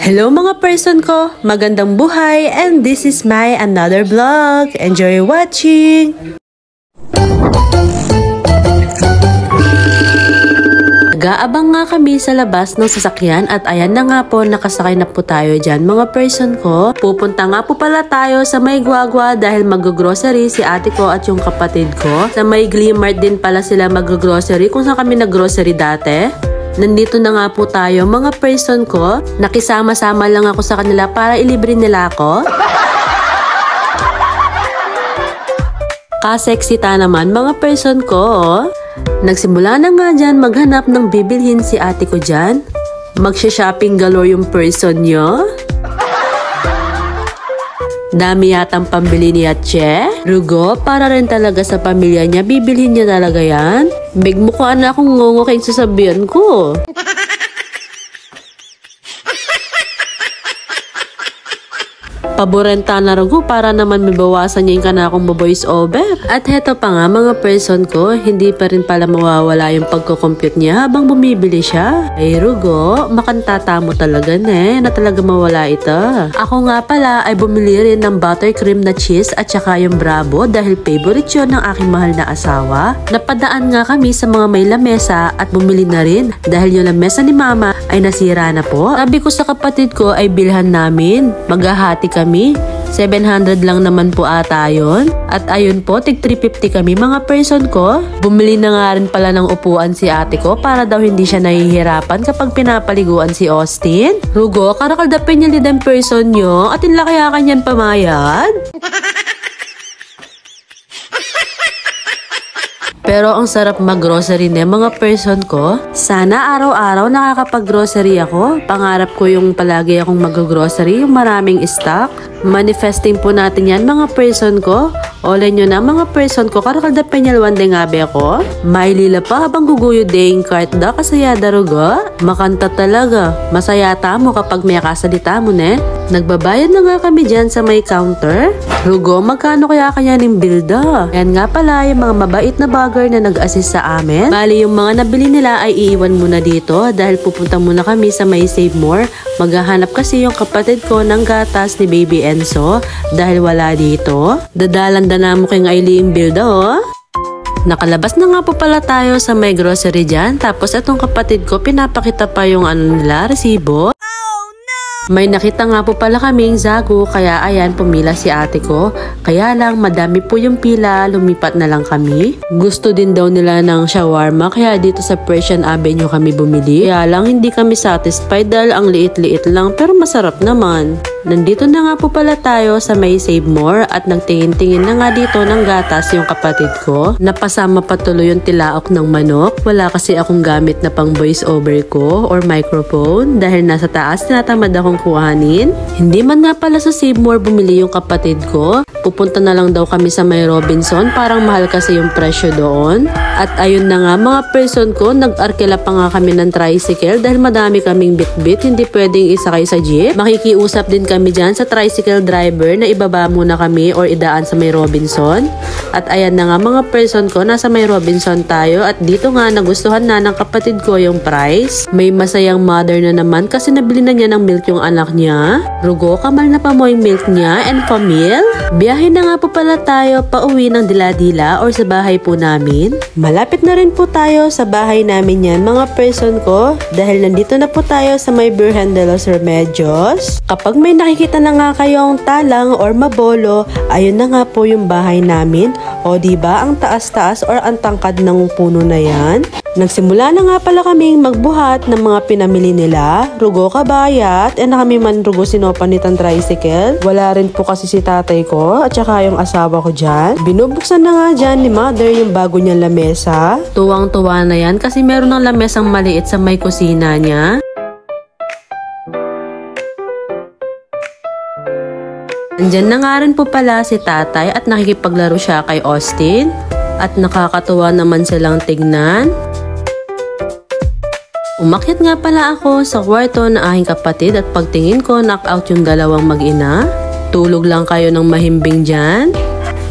Hello mga person ko, magandang buhay, and this is my another vlog. Enjoy watching! Nag-aabang nga kami sa labas ng sasakyan at ayan na nga po, nakasakay na po tayo dyan mga person ko. Pupunta nga po pala tayo sa may Guagua dahil mag-grocery si ate ko at yung kapatid ko. Sa may Glimart din pala sila mag-grocery kung saan kami nag-grocery dati. Nandito na nga po tayo mga person ko. Nakisama-sama lang ako sa kanila para ilibre nila ako. Kaseksita naman mga person ko, oh. Nagsimula na nga dyan maghanap ng bibilhin si ate ko dyan. Magsha-shopping galore yung person nyo. Dami yatang pambili ni Atche. Rugo, para rin talaga sa pamilya niya. Bibilhin niya talaga yan. Bigmukha na akong ngongo kayong sasabihan ko. Paborenta na Rugo para naman mabawasan niya yung kanakong voice over. At heto pa nga mga person ko, hindi pa rin pala mawawala yung pagko-compute niya habang bumibili siya. Ay Rugo, makantata mo talaga na talaga mawala ito. Ako nga pala ay bumili rin ng buttercream na cheese at saka yung Bravo dahil favorite yun ng aking mahal na asawa. Napadaan nga kami sa mga may lamesa at bumili na rin dahil yung lamesa ni mama ay nasira na po. Sabi ko sa kapatid ko ay bilhan namin. Maghahati kami. 700 lang naman po ata yun. At ayun po, tig 350 kami mga person ko. Bumili na nga rin pala ng upuan si ate ko para daw hindi siya nahihirapan kapag pinapaliguan si Austin. Rugo, karakaldapin niya din person nyo at inla kaya kanyan pamayad? Pero ang sarap mag-grocery na mga person ko. Sana araw-araw nakakapag-grocery ako. Pangarap ko yung palagi akong mag-grocery, yung maraming stock. Manifesting po natin yan mga person ko. Olay nyo na mga person ko, karakal penyalwan de ngabe ako. May lila pa habang guguyo ding kahit da kasayada Rugo. Makanta talaga. Masayata mo kapag may kasalita mo ne. Nagbabayad na nga kami dyan sa may counter. Rugo, magkano kaya ng bilda? Yan nga pala yung mga mabait na bagger na nag-assist sa amin. Bali yung mga nabili nila ay iiwan muna dito dahil pupunta muna kami sa may Save More. Maghahanap kasi yung kapatid ko ng gatas ni Baby Enzo dahil wala dito. Dadalanda mo kay Aileen bilda oh. Nakalabas na nga po pala tayo sa may grocery dyan. Tapos itong kapatid ko pinapakita pa yung nila, resibo. May nakita nga po pala kaming Zagu kaya ayan pumila si ate ko. Kaya lang madami po yung pila, lumipat na lang kami. Gusto din daw nila ng shawarma kaya dito sa Persian Avenue kami bumili. Kaya lang hindi kami satisfied dahil ang liit-liit lang pero masarap naman. Nandito na nga po pala tayo sa may Save More at nagtingin-tingin na nga dito ng gatas yung kapatid ko. Napasama pa tuloy yung tilaok ng manok. Wala kasi akong gamit na pang voice over ko or microphone dahil nasa taas tinatamad akong kuhanin. Hindi man nga pala sa Save More bumili yung kapatid ko. Pupunta na lang daw kami sa may Robinson, parang mahal kasi yung presyo doon. At ayun na nga mga person ko, nag-arkela pa nga kami ng tricycle dahil madami kaming bit-bit, hindi pwedeng isakay sa jeep. Makikiusap din kami dyan sa tricycle driver na ibaba muna kami or idaan sa may Robinson. At ayan na nga mga person ko, nasa may Robinson tayo at dito nga nagustuhan na ng kapatid ko yung price. May masayang mother na naman kasi nabili na niya ng milk yung anak niya. Rugo, kamal na pa mo yung milk niya and pamil. Biyahe na nga po pala tayo pauwi ng Dila-Dila or sa bahay po namin. Malapit na rin po tayo sa bahay namin yan mga person ko dahil nandito na po tayo sa may Virgen de los Remedios. Kapag may nakikita na nga kayong talang or mabolo, ayun na nga po yung bahay namin. O diba ang taas-taas or ang tangkad ng puno na yan? Nagsimula na nga pala kaming magbuhat ng mga pinamili nila. Rugo kabayat, na kami man Rugo sinopan nitang tricycle. Wala rin po kasi si tatay ko at saka yung asawa ko dyan. Binubuksan na nga dyan ni mother yung bago niyang lamesa. Tuwang-tuwa na yan kasi meron ng lamesang maliit sa may kusina niya. Andyan na nga rin po pala si tatay at nakikipaglaro siya kay Austin. At nakakatuwa naman silang tignan. Umakyat nga pala ako sa kwarto ng aking kapatid at pagtingin ko knockout yung dalawang mag-ina. Tulog lang kayo ng mahimbing dyan.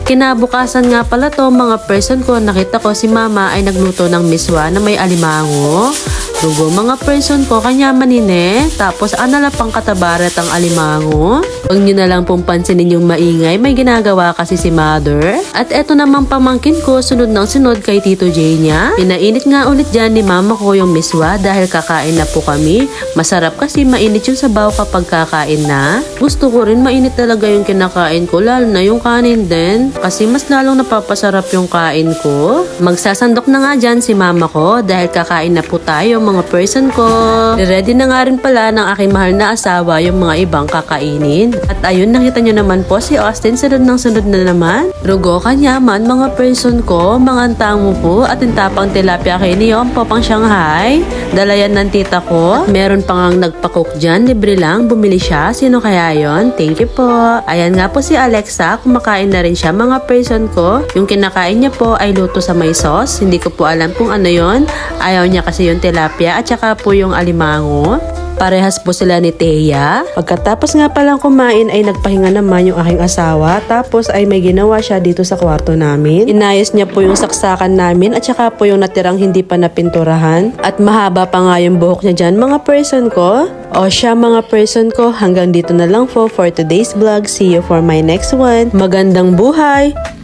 Kinabukasan nga pala to mga person ko, nakita ko si mama ay nagluto ng miswa na may alimango. Dugo mga person ko, kanya manine. Tapos anala pang katabaret ang alimango. Huwag nyo na lang pong pansinin yung maingay. May ginagawa kasi si mother. At eto naman pamangkin ko, sunod ng sunod kay Tito J niya. Pinainit nga ulit dyan ni mama ko yung miswa dahil kakain na po kami. Masarap kasi mainit yung sabaw kapag kakain na. Gusto ko rin mainit talaga yung kinakain ko, lalo na yung kanin din. Kasi mas lalong napapasarap yung kain ko. Magsasandok na nga dyan si mama ko dahil kakain na po tayo mga person ko. Ready na nga rin pala ng aking mahal na asawa yung mga ibang kakainin. At ayun, nakita nyo naman po si Austin sunod ng sunod na naman. Rugo kanya man mga person ko, mga antang mo po at intapang tilapia kay Neon po pang Shanghai. Dalayan ng tita ko. At meron pang ang nagpakook dyan, libre lang, bumili siya. Sino kaya yon? Thank you po. Ayan nga po si Alexa, kumakain na rin siya mga person ko. Yung kinakain niya po ay luto sa may sauce. Hindi ko po alam kung ano yon. Ayaw niya kasi yung tilapia at saka po yung alimango. Parehas po sila ni Thea. Pagkatapos nga palang kumain ay nagpahinga naman yung aking asawa. Tapos ay may ginawa siya dito sa kwarto namin. Inayos niya po yung saksakan namin at saka po yung natirang hindi pa napinturahan. At mahaba pa nga yung buhok niya dyan mga person ko. O siya mga person ko, hanggang dito na lang po for today's vlog. See you for my next one. Magandang buhay!